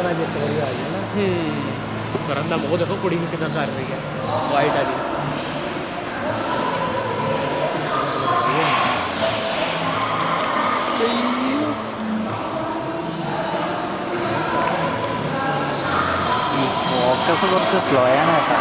जाना जिस बारी आ गया ना करन दा मोह देखो कुड़ी कितना कर रही है वाइट वाली ഈ ഫോക്കസ് കുറച്ച് സ്ലോ ആണ് കേട്ടോ.